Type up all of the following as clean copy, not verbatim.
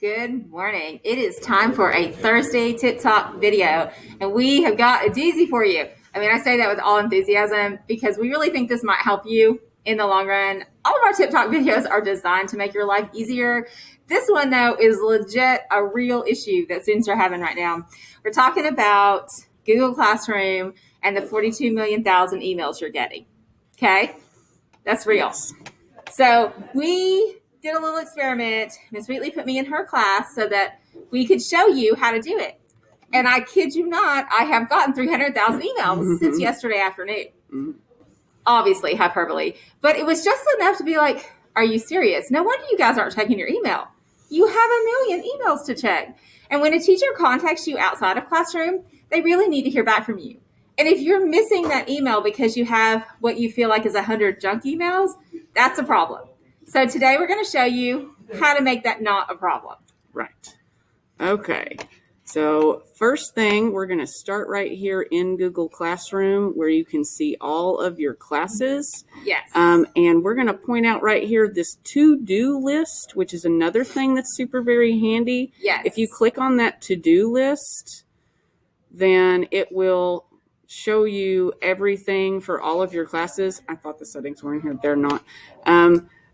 Good morning. It is time for a Thursday Tip Talk video, and we have got a doozy for you. I say that with all enthusiasm because we really think this might help you in the long run. All of our Tip Talk videos are designed to make your life easier. This one, though, is legit a real issue that students are having right now. We're talking about Google Classroom and the 42 million thousand emails you're getting. Okay? That's real. Yes. So we did a little experiment. Ms. Wheatley put me in her class so that we could show you how to do it. And I kid you not, I have gotten 300,000 emails since yesterday afternoon. Obviously, hyperbole. But it was just enough to be like, are you serious? No wonder you guys aren't checking your email. You have a million emails to check. And when a teacher contacts you outside of classroom, they really need to hear back from you. And if you're missing that email because you have what you feel like is 100 junk emails, that's a problem. So today we're going to show you how to make that not a problem. Right. Okay. So first thing, we're going to start right here in Google Classroom where you can see all of your classes. Yes. And we're going to point out right here this to-do list, which is another thing that's super very handy. Yes. If you click on that to-do list, then it will show you everything for all of your classes. I thought the settings were in here. They're not.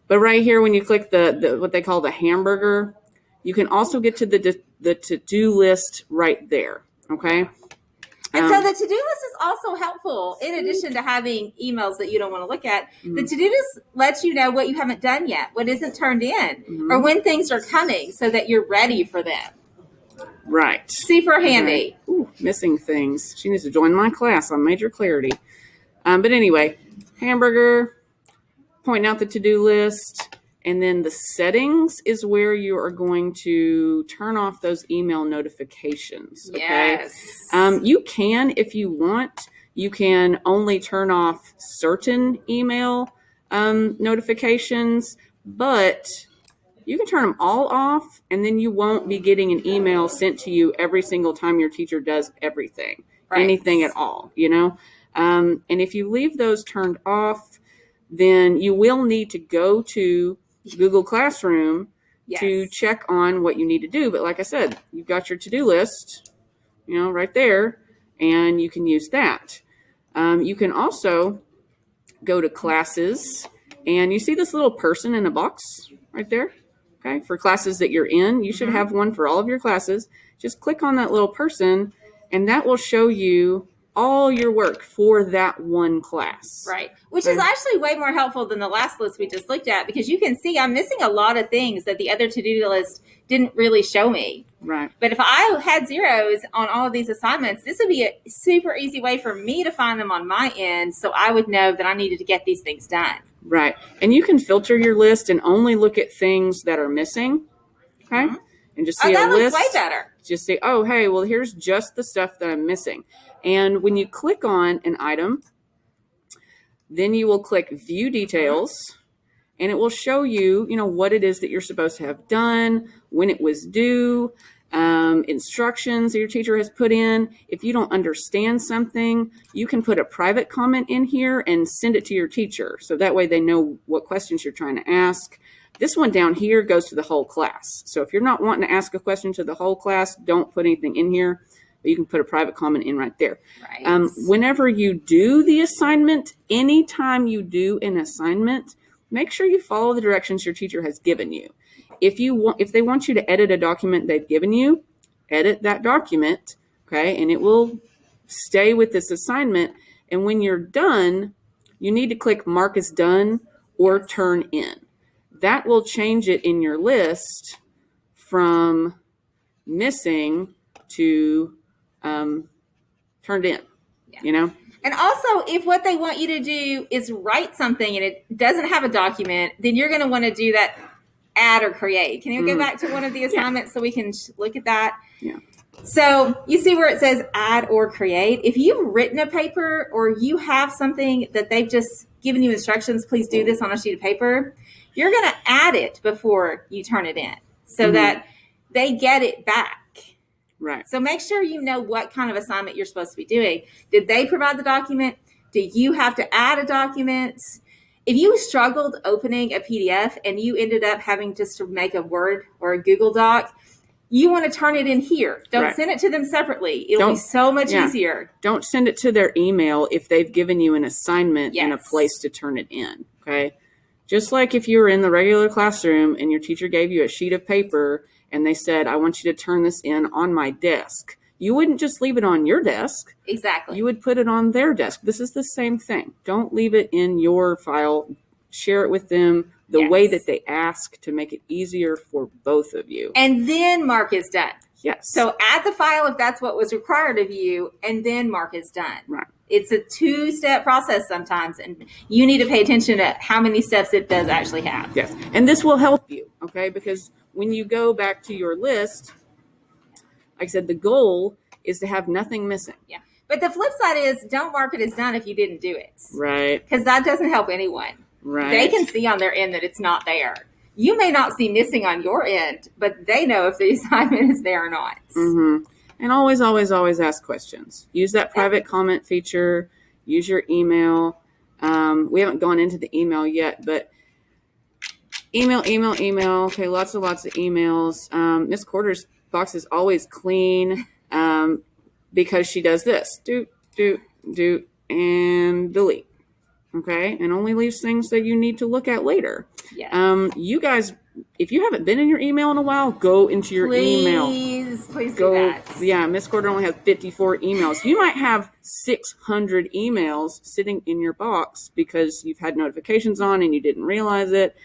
But right here, when you click the what they call the hamburger, you can also get to the to-do list right there. Okay. And so the to-do list is also helpful. In addition to having emails that you don't want to look at, the to-do list lets you know what you haven't done yet, what isn't turned in, or when things are coming so that you're ready for them. Right. Super handy. Okay. Ooh, missing things. She needs to join my class on major clarity. But anyway, hamburger, point out the to-do list, and then the settings is where you are going to turn off those email notifications. Okay? Yes. You can, if you want, you can only turn off certain email notifications, but you can turn them all off, and then you won't be getting an email sent to you every single time your teacher does everything, anything at all, And if you leave those turned off, then you will need to go to Google Classroom to check on what you need to do. But like I said, you've got your to-do list, right there, and you can use that. You can also go to classes, and you see this little person in a box right there. Okay, for classes that you're in, you should have one for all of your classes. Just click on that little person, and that will show you all your work for that one class. Right, which is actually way more helpful than the last list we just looked at, because you can see I'm missing a lot of things that the other to-do list didn't really show me. Right. But if I had zeros on all of these assignments, this would be a super easy way for me to find them on my end, so I would know that I needed to get these things done. Right. And you can filter your list and only look at things that are missing. Okay. And just see a list. That looks way better. Just say, oh, hey, well, here's just the stuff that I'm missing. And when you click on an item, then you will click View Details, and it will show you, what it is that you're supposed to have done, when it was due, instructions that your teacher has put in. If you don't understand something, you can put a private comment in here and send it to your teacher. So that way they know what questions you're trying to ask. This one down here goes to the whole class. So if you're not wanting to ask a question to the whole class, don't put anything in here. But you can put a private comment in right there. Right. Whenever you do the assignment, anytime you do an assignment, make sure you follow the directions your teacher has given you. If they want you to edit a document they've given you, edit that document, okay, and it will stay with this assignment. And when you're done, you need to click Mark as Done or Turn In. That will change it in your list from missing to turned in, And also, if what they want you to do is write something and it doesn't have a document, then you're going to want to do that add or create. Can you go back to one of the assignments so we can look at that? Yeah. So you see where it says add or create. If you've written a paper or you have something that they've just given you instructions, please do this on a sheet of paper, you're going to add it before you turn it in so that they get it back. Right. So make sure you know what kind of assignment you're supposed to be doing. Did they provide the document? Do you have to add a document? if you struggled opening a PDF and you ended up having just to make a Word or a Google Doc, you want to turn it in here. Don't send it to them separately. It'll be so much easier. Don't send it to their email if they've given you an assignment and a place to turn it in. Okay. Just like if you were in the regular classroom and your teacher gave you a sheet of paper and they said, I want you to turn this in on my desk. You wouldn't just leave it on your desk. Exactly. You would put it on their desk. This is the same thing. Don't leave it in your file. Share it with them the way that they ask to make it easier for both of you. And then mark is done. Yes. So add the file if that's what was required of you, and then mark is done. Right. It's a 2-step process sometimes, and you need to pay attention to how many steps it does actually have. Yes. And this will help you, okay? Because when you go back to your list, like I said, the goal is to have nothing missing. Yeah. But the flip side is don't mark it as done if you didn't do it. Right. Because that doesn't help anyone. Right. They can see on their end that it's not there. You may not see missing on your end, but they know if the assignment is there or not. Mm-hmm. And always, always, always ask questions. Use that private comment feature. Use your email. We haven't gone into the email yet, but email. Okay, lots of emails. Miss Quarter's box is always clean because she does this. Do, and delete. Okay, and only leaves things that you need to look at later. Yes. You guys, if you haven't been in your email in a while, go into your email. Please go, do that. Yeah, Miss Quarter only has 54 emails. You might have 600 emails sitting in your box because you've had notifications on and you didn't realize it.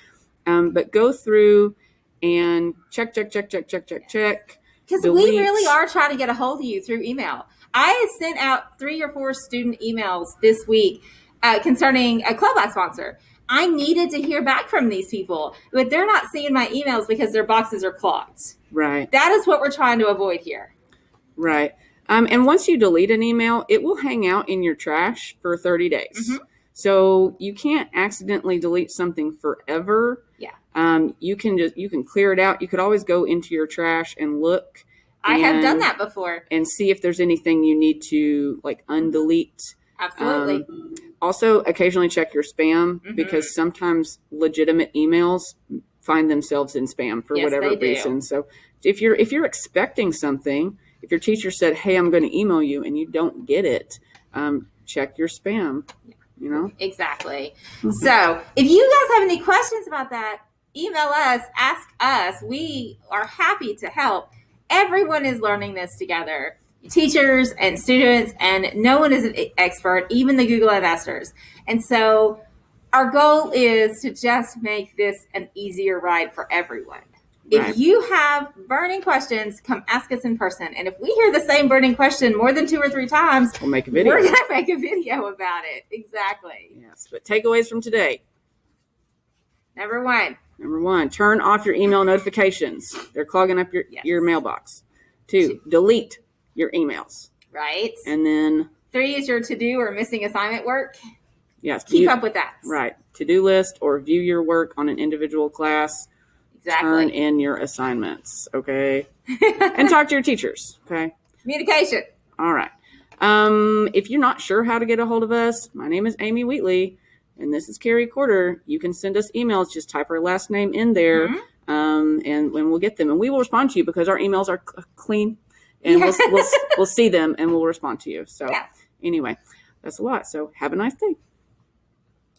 But go through and check. Because we really are trying to get a hold of you through email. I sent out 3 or 4 student emails this week concerning a club I sponsor. I needed to hear back from these people, but they're not seeing my emails because their boxes are clogged. Right. That is what we're trying to avoid here. Right. And once you delete an email, it will hang out in your trash for 30 days. Mm-hmm. So you can't accidentally delete something forever. Yeah. You can clear it out. You could always go into your trash and look. I have done that before. And see if there's anything you need to like undelete. Absolutely. Also, occasionally check your spam because sometimes legitimate emails find themselves in spam for whatever reason. So if you're expecting something, if your teacher said, "Hey, I'm going to email you," and you don't get it, check your spam. You know? Exactly. So if you guys have any questions about that, email us, ask us. We are happy to help. Everyone is learning this together. Teachers and students, and no one is an expert, even the Google investors. And so our goal is to just make this an easier ride for everyone. Right. If you have burning questions, come ask us in person. And if we hear the same burning question more than 2 or 3 times, we'll make a video. We're going to make a video about it. Exactly. Yes. But takeaways from today. Number one, turn off your email notifications. They're clogging up your mailbox. 2, delete your emails. Right. And then 3 is your to-do or missing assignment work. Yes. Keep up with that. Right. To-do list or view your work on an individual class. Exactly. Turn in your assignments. Okay. And talk to your teachers. Okay. Communication. All right. If you're not sure how to get a hold of us, my name is Amy Wheatley and this is Carrie Quarter. You can send us emails. Just type our last name in there and we'll get them. And we will respond to you because our emails are clean. And we'll see them and we'll respond to you. So anyway, that's a lot. So have a nice day.